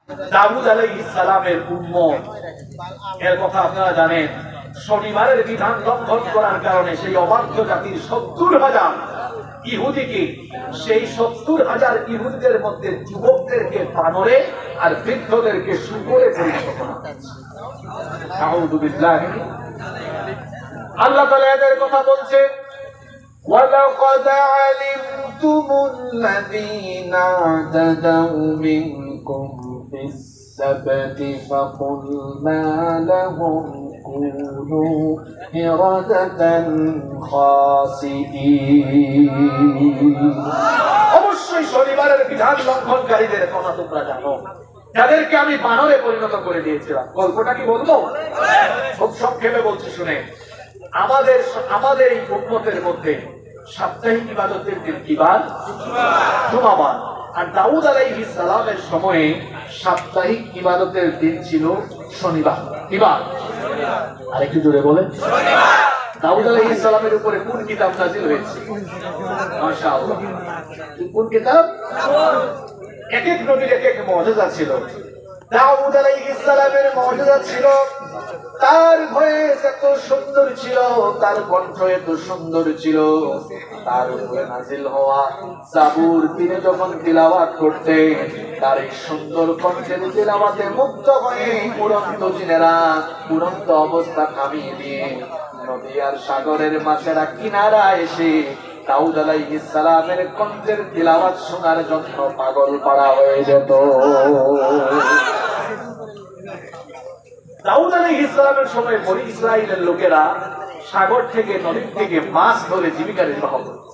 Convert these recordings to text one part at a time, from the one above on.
দাউদ আলাইহিস সালামের উম্মত, এর কথা আপনারা জানেন। শনিবারের বিধান লঙ্ঘন করার কারণে সেই অবাধ্য জাতির 70,000 ইহুদিকে, সেই 70,000 ইহুদিদের মধ্যে যুবকদেরকে বানরে আর বৃদ্ধদেরকে শুকরে পরিণত করা হয়েছে। আউযু বিল্লাহি। আল্লাহ তাআলা এদের কথা বলছে, وَلَقَدْ عَلِمْتُمُ الَّذِينَ اعْتَدَوْا مِنكُمْ فِي السَّبْتِ فَقُلْنَا لَهُمْ كُونُوا قِرَدَةً خَاسِئِينَ। অবশ্যই শনিবারের বিধান লঙ্ঘনকারীদের কথা তোমরা জানো, যাদেরকে আমি বানরে পরিণত করে দিয়েছিলাম। গল্পটা কি বলবো? খুব সংক্ষেপে বলছি শুনে। আমাদের এই উম্মতের মধ্যে সাপ্তাহিক ইবাদতের দিন কি বার? জুমাবার। আর দাউদ আলাইহিস সালামের সময়ে সাপ্তাহিক ইবাদতের দিন ছিল শনিবার। কি বার? আরেকটু জোরে বলেন। দাউদ আলাইহিস সালামের উপরে কোন কিতাব নাযিল হয়েছে? মাশাআল্লাহ। কোন কিতাব? এক এক নবীর এক এক মুজিজা ছিল। দাউদ আলাইহিস সালামের মুজিজা ছিল তার ভয়েস এত সুন্দর ছিল, তার কণ্ঠ এত সুন্দর ছিল, তার উপরে নাজিল হওয়া জাবুর তিনি যখন তিলাওয়াত করতেন, তার এই সুন্দর কণ্ঠের তিলাওয়াতে মুগ্ধ হয়ে উড়ন্ত জিনেরা উড়ন্ত অবস্থা থামিয়ে দিয়ে নদী আর সাগরের মাছেরা কিনারা এসে দাউদ আলাইহিস সালামের কণ্ঠের তিলাওয়াত শোনার জন্য পাগল পাড়া হয়ে যেত। দাউদ আলাইহিস সালামের সময় বনি ইসরাইলের লোকেরা সাগর থেকে, নদী থেকে মাছ ধরে জীবিকা নির্বাহ করত।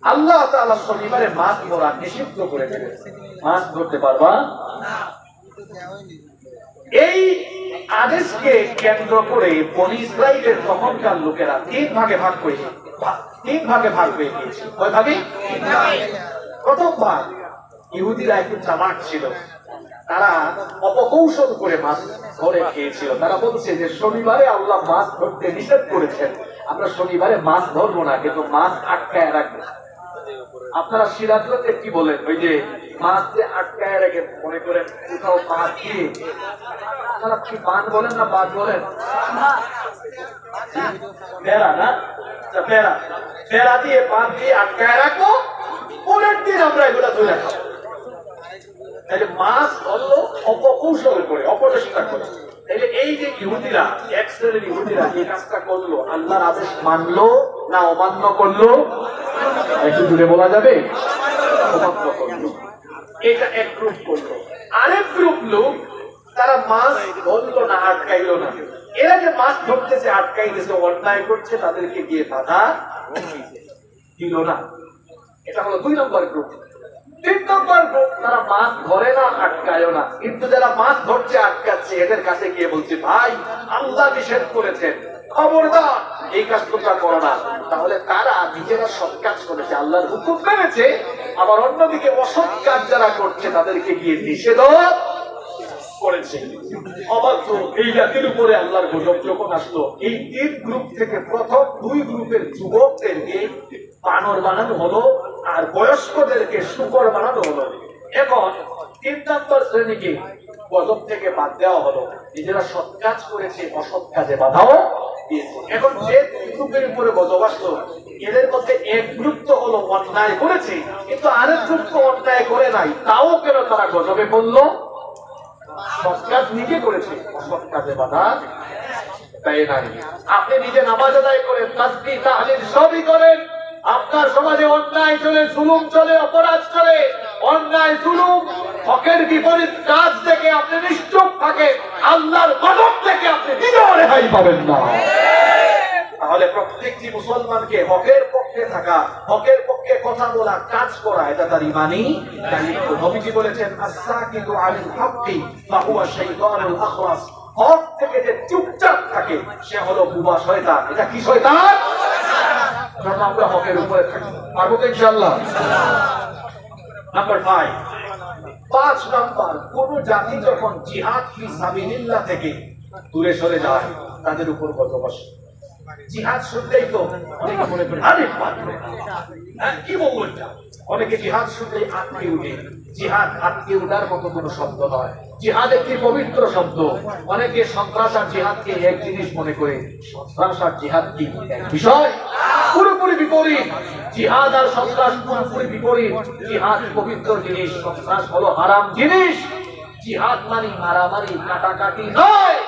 আল্লাহ তাআলা শনিবারে মাছ ধরা নিষিদ্ধ করে দিয়েছেন, মাছ ধরতে পারবা না। এই আদেশকে কেন্দ্র করে বনি ইসরাইলের তখনকার লোকেরা তিন ভাগে ভাগ হয়ে গিয়েছিল। কয় ভাগে? প্রথম ভাগ, ইহুদিরা একটু চালাক ছিল, তারা অপকৌশল করে মাছ ধরে খেয়েছিল। তারা বলছে যে শনিবারে আল্লাহ মাছ ধরতে নিষেধ করেছেন, আমরা শনিবারে মাছ ধরবো না, কিন্তু মাছ আটকায় রাখবো। আপনারা সিরাজগঞ্জে কি বলেন? ওই যে মাছ যে আটকায় রেখে মনে করেন কোথাও বাঁধ দিয়ে, আপনারা কি বাঁধ বলেন না বাঁধ বলেন? বেড়া না, বেড়া দিয়ে বাঁধ দিয়ে আটকায় রাখবো, পরের দিন আমরা এগুলা ধরে খাবো। তাহলে মাছ ধরলো অপকৌশল করে, অপচেষ্টা করে। তাহলে এই যে ইহুদিরা, এক শ্রেণীর ইহুদিরা এই কাজটা করলো, আল্লাহর আদেশ মানলো না অমান্য করলো? একটু দূরে বলা যাবে? অমান্য করলো। এটা এক গ্রুপ করলো। আরেক গ্রুপ লোক তারা মাছ ধরলো না, আটকাইলো না। এরা যে মাছ ধরতেছে, আটকাইতেছে, অন্যায় করছে, তাদেরকে গিয়ে বাধা দিল না। এটা হলো 2 নম্বর গ্রুপ। 3 নম্বর গ্রুপ, তারা মাছ ধরে না, আটকায়ও না, কিন্তু যারা মাছ ধরছে, আটকাচ্ছে, এদের কাছে গিয়ে বলছে, ভাই আল্লাহ নিষেধ করেছেন, খবরদার এই কাজ তোমরা করো না। তাহলে তারা নিজেরা সৎ কাজ করেছে, আল্লাহর হুকুম মেনেছে, আবার অন্যদিকে অসৎ কাজ যারা করছে তাদেরকে গিয়ে নিষেধ করেছে। অবাধ্য এই জাতির উপরে আল্লাহর গজব যখন আসলো, এই 3 গ্রুপ থেকে প্রথম 2 গ্রুপের যুবকদেরকে বানর বানানো হলো, আর বয়স্কদেরকে শুকর বানানো হলো। এখন 3 নম্বর শ্রেণীকে গজব থেকে বাদ দেওয়া হলো, নিজেরা সৎ কাজ করেছে, অসৎ কাজে বাধাও দিয়েছে। এখন যে 2 গ্রুপের উপরে গজব আসলো, এদের মধ্যে এক গ্রুপ তো হলো অন্যায় করেছে, কিন্তু আরেক গ্রুপ তো অন্যায় করে নাই, তাও কেন তারা গজবে পড়লো? সৎ কাজ নিজে করেছে, অসৎ কাজে বাধা দেয় নাই। আপনি নিজে নামাজ আদায় করেন, তাসবিহ তাহলিল সবই করেন, আপনার সমাজে অন্যায় চলে, জুলুম চলে, অপরাধ চলে, অন্যায় জুলুম হকের বিপরীত কাজ থেকে আপনি নিশ্চুপ থাকেন, আল্লাহর গজব থেকে আপনি নিজেও রেহাই পাবেন না। তাহলে প্রত্যেকটি মুসলমানকে হকের পক্ষে থাকা, হকের পক্ষে কথা বলা, কাজ করা, এটা তার ঈমানি দায়িত্ব। নবীজি বলেছেন, আস-সাকিতু আনিল হাক্কি ফাহুয়া শাইতানুল আখরাস, হক থেকে যে চুপচাপ থাকে সে হলো বুবা শয়তান। এটা কি শয়তান? আমরা হকের উপরে থাকি, পারবো তো ইনশাআল্লাহ। নাম্বার 5 নাম্বার, কোন জাতি যখন জিহাদ ফি সাবিলিল্লাহ থেকে দূরে সরে যায়, তাদের উপর গজব আসে। জিহাদ শুনলেই তো অনেকে মনে করে আরে পারবে না। হ্যাঁ, কি বলবো এটা? অনেকে জিহাদ শুনলেই আটকে উঠে। জিহাদ আটকে উঠার মতো কোনো শব্দ নয়। জিহাদ একটি পবিত্র শব্দ। অনেকে সন্ত্রাস আর জিহাদকে এক জিনিস মনে করে। সন্ত্রাস আর জিহাদ কি এক বিষয়? পুরোপুরি বিপরীত। জিহাদ আর সন্ত্রাস পুরোপুরি বিপরীত। জিহাদ পবিত্র জিনিস, সন্ত্রাস হলো হারাম জিনিস। জিহাদ মানে মারামারি কাটাকাটি নয়।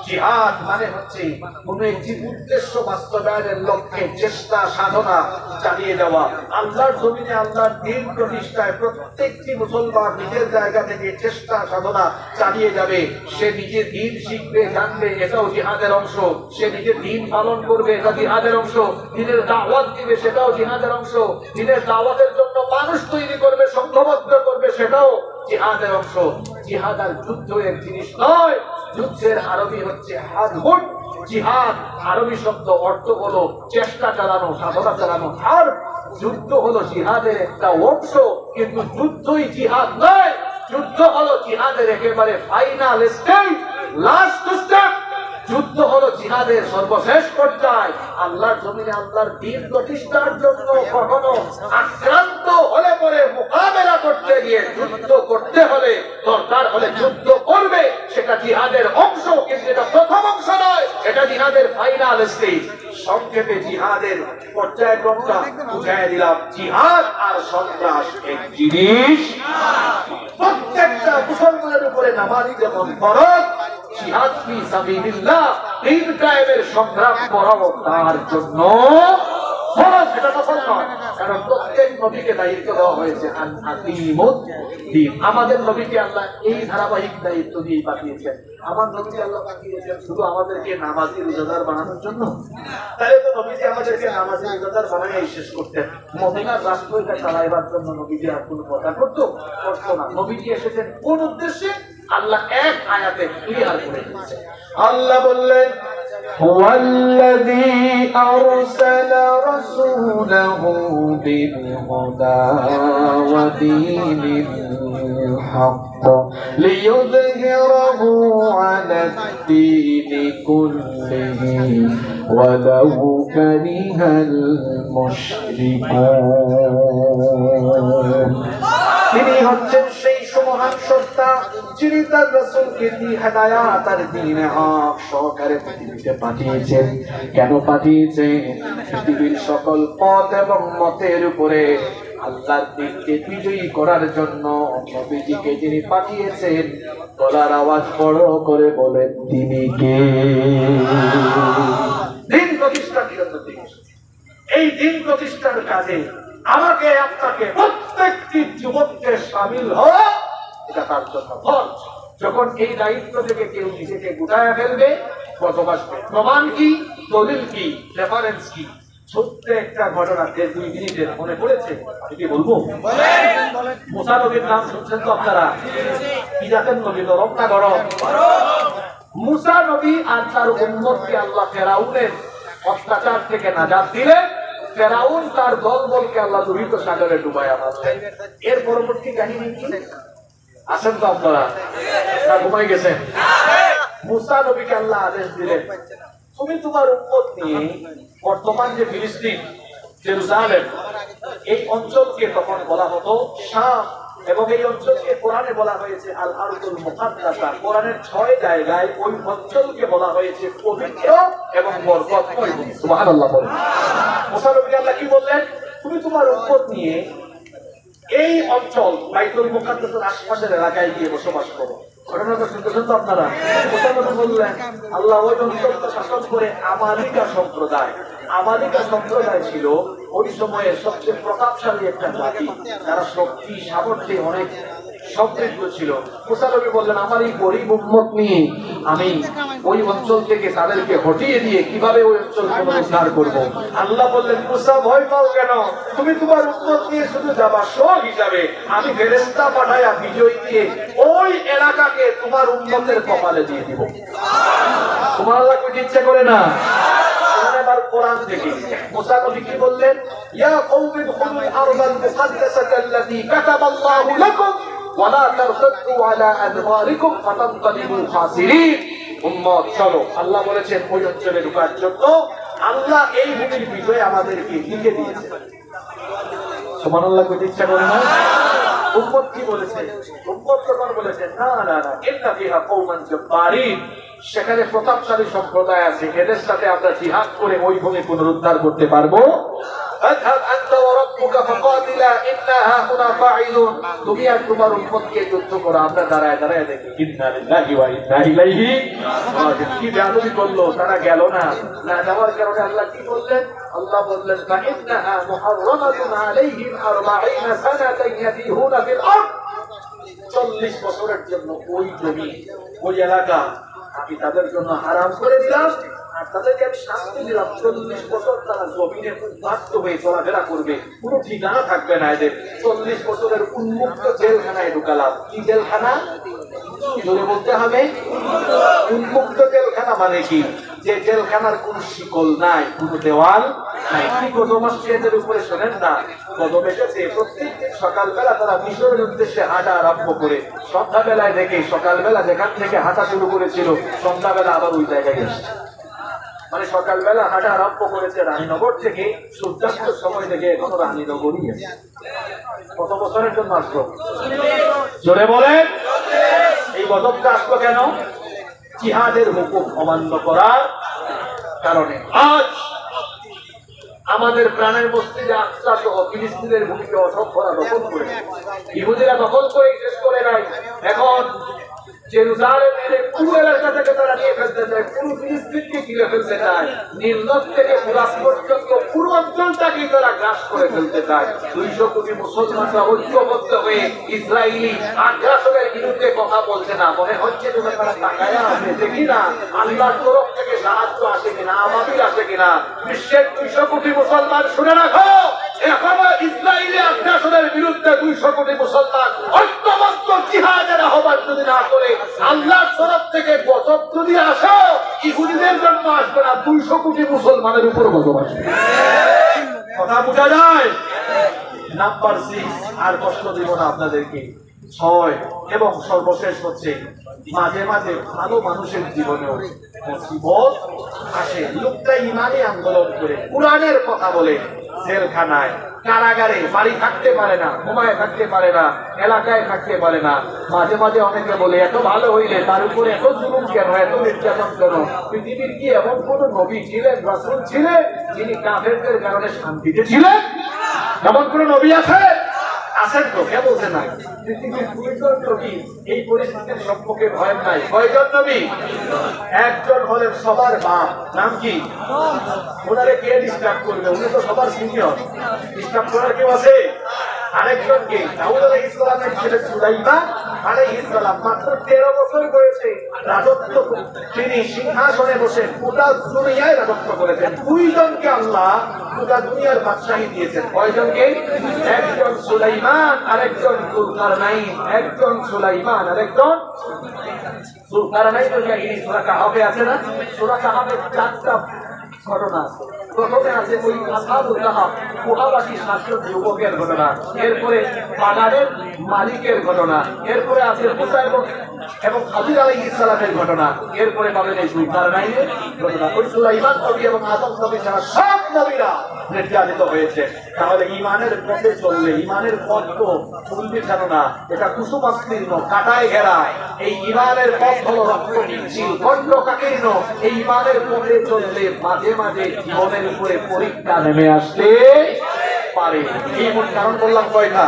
জিহাদ মানে হচ্ছে কোন একটি উদ্দেশ্য বাস্তবায়নের লক্ষ্যে চেষ্টা সাধনা চালিয়ে যাওয়া। আল্লাহর জমিনে আল্লাহর দ্বীন প্রতিষ্ঠায় প্রত্যেকটি মুসলমান নিজের জায়গা থেকে চেষ্টা সাধনা চালিয়ে যাবে। সে নিজে দ্বীন শিখবে, জানবে, এটাও জিহাদের অংশ। সে নিজে দ্বীন পালন করবে, এটা জিহাদের অংশ। দ্বীনের দাওয়াত দিবে, সেটাও জিহাদের অংশ। দ্বীনের দাওয়াতের জন্য মানুষ তৈরি করবে, সংঘবদ্ধ করবে, সেটাও জিহাদের অংশ। জিহাদ আর যুদ্ধ এক জিনিস নয়। যুদ্ধের আরবি হচ্ছে হারবুন। জিহাদ আরবি শব্দ অর্থ হলো চেষ্টা চালানো, সাধনা চালানো। আর যুদ্ধ হলো জিহাদের একটা অংশ, কিন্তু যুদ্ধই জিহাদ নয়। যুদ্ধ হলো জিহাদের একেবারে ফাইনাল স্টেপ, লাস্ট স্টেপ। যুদ্ধ হলো জিহাদের সর্বশেষ পর্যায়। আল্লাহর জমিনে আল্লাহর দ্বীন প্রতিষ্ঠার জন্য কখনো আক্রান্ত হলে পরে মোকাবেলা করতে গিয়ে যুদ্ধ করতে হলে, দরকার হলে যুদ্ধ করবে। সেটা জিহাদের অংশ, কিন্তু এটা প্রথম অংশ নয়। এটা জিহাদের ফাইনাল স্টেজ। সংক্ষেপে জিহাদের পর্যায়ক্রমটা বুঝাই দিলাম। জিহাদ আর সন্ত্রাস এক জিনিস। প্রত্যেকটা মুসলমানের উপরে নামাজ যেমন ফরজ, জিহাদ ফি সাবিলিল্লাহ দ্বীন কায়েমের সংগ্রাম করাও তার জন্য ফরজ। এটা নফল নয়। কারণ প্রত্যেক নবীকে দায়িত্ব দেওয়া হয়েছে আন আকিমুদ দ্বীন। আমাদের নবীকে আল্লাহ এই ধারাবাহিক দায়িত্ব দিয়ে পাঠিয়েছেন। আমার নবীকে আল্লাহ পাঠিয়েছেন শুধু আমাদেরকে নামাজি রোজাদার বানানোর জন্য। তাহলে তো নবীজি আমাদেরকে নামাজি রোজাদার বানাই শেষ করতেন। মদিনার রাষ্ট্র এটা চালাইবার জন্য নবীজি আর কোনো কথা করতো না। নবীজি এসেছেন কোন উদ্দেশ্যে? আল্লাহ এক আয়াতে ক্লিয়ার করে দিয়েছেন। আল্লাহ বললেন, هو الذي أرسل رسوله بالهدى ودين الحق ليظهره على الدين كله ولو كره المشركون। তিনি হচ্ছেন সেই মহান সত্তা যিনি তার রাসূলকে হিদায়াত আর দ্বীনে হক সহকারে পৃথিবীতে পাঠিয়েছেন। কেন পাঠিয়েছেন? পৃথিবীর সকল পথ এবং মতের উপরে আল্লাহর দ্বীনকে বিজয়ী করার জন্য নবীজিকে যিনি পাঠিয়েছেন, গলার আওয়াজ বড় করে বলেন, তিনি কে? দ্বীন প্রতিষ্ঠার জন্য তিনি এসেছেন। এই দ্বীন প্রতিষ্ঠার কাজে আমাকে আপনাকে প্রত্যেকটি যুবককে শামিল হওয়া এটা তার জন্য ফরজ। যখন এই দায়িত্ব থেকে কেউ নিজেকে গুটায় ফেলবে, বসবাসবে। প্রমাণ কি, দলিল কি, রেফারেন্স কি? ছোট্ট একটা ঘটনা 2 মিনিটের মনে পড়েছে, আমি কি বলবো? মুসা নবীর নাম শুনছেন তো আপনারা? কি জাতের নবী? নরম না গরম? মুসা নবী আর তার উম্মতকে আল্লাহ ফেরাউনের অত্যাচার থেকে নাজাত দিলেন। ফেরাউন তার দলবলকে আল্লাহ লোহিত সাগরে ডুবাইয়া মারলেন। এর পরবর্তী কাহিনী কি? আছেন তো আপনারা? না ঘুমাই গেছেন? মুসা নবীকে আল্লাহ আদেশ দিলেন, তুমি তোমার উম্মত নিয়ে বর্তমান যে ফিলিস্তিন, জেরুজালেম, এই অঞ্চলকে তখন বলা হতো শাম, এবং এই অঞ্চলকে কোরআনে বলা হয়েছে আল আরদুল মুকাদ্দাসা। কোরআনের 6 জায়গায় ওই অঞ্চলকে বলা হয়েছে পবিত্র এবং বরকতময়। সুবহানাল্লাহ বলেন। মুসা নবীকে আল্লাহ কি বললেন? তুমি তোমার উম্মত নিয়ে এই অঞ্চল বাইতুল মুকাদ্দাসের আশপাশের এলাকায় গিয়ে বসবাস করো। ঘটনাটা শুনতেছেন তো আপনারা? মুসা নবী বললেন, আল্লাহ ওই অঞ্চলকে শাসন করে আমালিকা সম্প্রদায়। আমালিকা সম্প্রদায় ছিল ওই সময়ের সবচেয়ে প্রতাপশালী একটা জাতি, যারা শক্তি সামর্থ্যে অনেক সমৃদ্ধ ছিল। মুসা নবী বললেন, আমার এই গরিব উম্মত নিয়ে আমি ওই অঞ্চল থেকে তাদেরকে হটিয়ে দিয়ে কিভাবে ওই অঞ্চল পুনরুদ্ধার করব? আল্লাহ বললেন, মুসা ভয় পাও কেন? তুমি তোমার উম্মত নিয়ে শুধু যাবা শো হিসাবে, আমি ফেরেশতা পাঠাইয়া বিজয় দিয়ে ওই এলাকাকে তোমার উম্মতের কপালে দিয়ে দিব। তোমার আল্লাহ কিছু ইচ্ছে করে না? এবার কোরআন থেকে মুসা নবী কি বললেন? ইয়া কওমি দুখুলুল আরদাল মুকাদ্দাসাতা আল্লাতী কাতাবাল্লাহু লাকুম ওয়া লা তারতাদু আলা আদবারিকুম ফাতানকালিবু খাসিরিন। উম্মত চলো, আল্লাহ বলেছেন ওই অঞ্চলে ঢোকার জন্য আল্লাহ এই ভূমির বিষয়ে আমাদেরকে লিখে দিয়েছে। সুবহানাল্লাহ কইতে ইচ্ছা করে না? উম্মত কি বলেছে? উম্মত তখন বলেছে না না না, ইন্না ফিহা কওমান জাব্বারিন, সেখানে প্রতাপশালী সম্প্রদায় আছে, এদের সাথে আমরা জিহাদ করে ওই ভূমি পুনরুদ্ধার করতে পারবো। আযহাব আনতা ওয়া রাব্বুকা ফাকাতিলা ইন্না হাহুনা ফাঈলুন, তুমি আর তোমার উম্মতকে যুদ্ধ করো, আমরা দাঁড়ায় দাঁড়ায় দেখি। ইন্না লিল্লাহি ওয়া ইন্না ইলাইহি রাজিউন। কি বেয়াদবি করলো, তারা গেল না। না যাওয়ার কারণে আল্লাহ কি বললেন? আল্লাহ বললেন ফাইন্নাহা মুহাররামাতুন আলাইহিম 40 সানাতান ইয়াতিহুনা ফিল আরদ, 40 বছরের জন্য ওই জমি, ওই এলাকা আমি তাদের জন্য হারাম করে দিলাম, আর তাদেরকে আমি শাস্তি দিলাম। 40 বছর তারা জমিনে বাধ্য হয়ে চলাফেরা করবে, কোনো ঠিকানা থাকবে না এদের। 40 বছরের উন্মুক্ত জেলখানায় ঢুকালাম। কি জেলখানা? জোরে বলতে হবে। উন্মুক্ত জেলখানা মানে কি? যে জেলখানার কোন শিকল নাই, কোন দেওয়াল নাই। কি কদম আসছে এদের উপরে, শোনেন না? কদম এসেছে। প্রত্যেকদিন সকালবেলা তারা মিশরের উদ্দেশ্যে হাঁটা আরম্ভ করে সন্ধ্যাবেলায় দেখে, সকালবেলা যেখান থেকে হাঁটা শুরু করেছিল সন্ধ্যাবেলা আবার ওই জায়গায় এসছে। মানে সকালবেলা হাঁটা আরম্ভ করেছে রানীনগর থেকে, সূর্যাস্তের সময় থেকে এখনো রানীনগরই আছে। কত বছরের জন্য আসলো? জোরে বলেন। এই গজবটা আসলো কেন? জিহাদের হুকুম অমান্য করার কারণে। আজ আমাদের প্রাণের মসজিদে আকসা সহ ফিলিস্তিনের ভূমিকে অসভ্যরা দখল করে, ইহুদিরা দখল করে শেষ করে নাই। এখন জেরুজালেমের পুরো এলাকা থেকে তারা নিয়ে ফেলতে চায়, পুরো ফিলিস্তিনকে ঘিরে ফেলতে চায়, নীলনদ থেকে ফুরাত পর্যন্ত পুরো অঞ্চলটাকে তারা গ্রাস করে ফেলতে চায়। 200 কোটি মুসলমানরা ঐক্যবদ্ধ হয়ে ইসরায়েলি আগ্রাসনের বিরুদ্ধে কথা বলছে না। মনে হচ্ছে তোমরা তারা তাকায়া আছে, দেখি না আল্লাহর তরফ থেকে সাহায্য আসে কিনা, আমাদের আসে কিনা। বিশ্বের 200 কোটি মুসলমান শুনে রাখো, এখনো ইসরায়েলি আগ্রাসনের বিরুদ্ধে 200 কোটি মুসলমান ঐক্যবদ্ধ জিহাদের আহ্বান যদি না করে, আল্লাহর তরফ থেকে গজব যদি আসে, ইহুদিদের জন্য আসবে না, 200 কোটি মুসলমানের উপর গজব আসবে। কথা বোঝা যায়? নাম্বার 6, আর কষ্ট দিব না আপনাদেরকে। 6 এবং সর্বশেষ হচ্ছে, মাঝে মাঝে ভালো মানুষের জীবনেও মুসিবত আসে। লোকটা ইমানি আন্দোলন করে, কোরআনের কথা বলে, জেলখানায়, কারাগারে, বাড়ি থাকতে পারে না, ঘুমায় থাকতে পারে না, এলাকায় থাকতে পারে না। মাঝে মাঝে অনেকে বলে এত ভালো হইলে তার উপরে এত জুলুম কেন, এত নির্যাতন কেন? পৃথিবীর কি এমন কোন নবী ছিলেন, রাসূল ছিলেন যিনি কাফেরদের কারণে শান্তিতে ছিলেন? এমন কোন নবী আছে? আছেন তো, কে বলছে না? পৃথিবীর 2 জন নবী এই পরিস্থিতির সম্মুখে ভয় নাই। কয়জন নবী? একজন হলেন সবার বাপ, নাম কি? ওনারে কে ডিস্টার্ব করবে? উনি তো সবার সিনিয়র, ডিস্টার্ব করার কেউ আছে? আরেকজন কে? দাউদ আলাইহিস সালামের ছেলে সুলাইমান আলাইহিস সালাম, মাত্র 13 বছর বয়সে রাজত্ব, তিনি সিংহাসনে বসে গোটা দুনিয়ায় রাজত্ব করেছেন। 2 জনকে আল্লাহ গোটা দুনিয়ার বাদশাহী দিয়েছেন। কয়জনকে? একজন সুলাইমান, আরেকজন যুলকারনাইন। একজন সুলাইমান, আরেকজন যুলকারনাইন। এই সূরা কাহফে আছে না? সূরা কাহফের 4টা ঘটনা আছে। প্রথমে আছে ওই আসহাবুল কাহফ, কুহাবাসী 7 যুবকের ঘটনা। এরপরে পাহাড়ের মালিকের ঘটনা। এরপরে আছে মুসা এবং খাদির আলাইহিস সালামের ঘটনা। এরপরে পাবেন এই যুলকারনাইনের ঘটনা। ওই সুলাইমান নবী এবং আদম নবী ছাড়া সব নবীরা নির্যাতিত হয়েছে। তাহলে ইমানের পথে চললে, ইমানের পথ তো ফুল বিছানো না, এটা কুসুমাস্তীর্ণ, কাটায় ঘেরা। এই ইমানের পথ হলো রক্ত মিছিল, খণ্ডকাকীর্ণ। এই ইমানের পথে চললে মাঝে মাঝে জীবনের উপরে পরীক্ষা নেমে আসতে পারে। এই মূল কারণ বললাম কয়টা,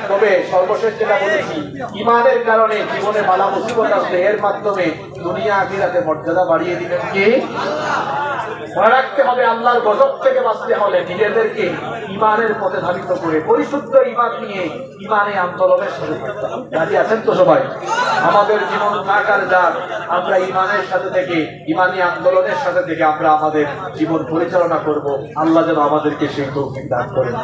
তবে সর্বশেষ যেটা বলেছি, ইমানের কারণে জীবনে বালা মুসিবত আসলে এর মাধ্যমে দুনিয়া আখিরাতে মর্যাদা বাড়িয়ে দিবেন কে? মনে রাখতে হবে, আল্লাহর গজব থেকে বাঁচতে হলে নিজেদেরকে ইমানের পথে ধাবিত করে পরিশুদ্ধ ইমান নিয়ে ইমানে আন্দোলনের সাথে থাকতে হবে। রাজি আছেন তো সবাই? আমাদের জীবন থাকার যাক, আমরা ইমানের সাথে থেকে, ইমানি আন্দোলনের সাথে থেকে আমরা আমাদের জীবন পরিচালনা করব। আল্লাহ যেন আমাদেরকে সেই তৌফিক দান করেন।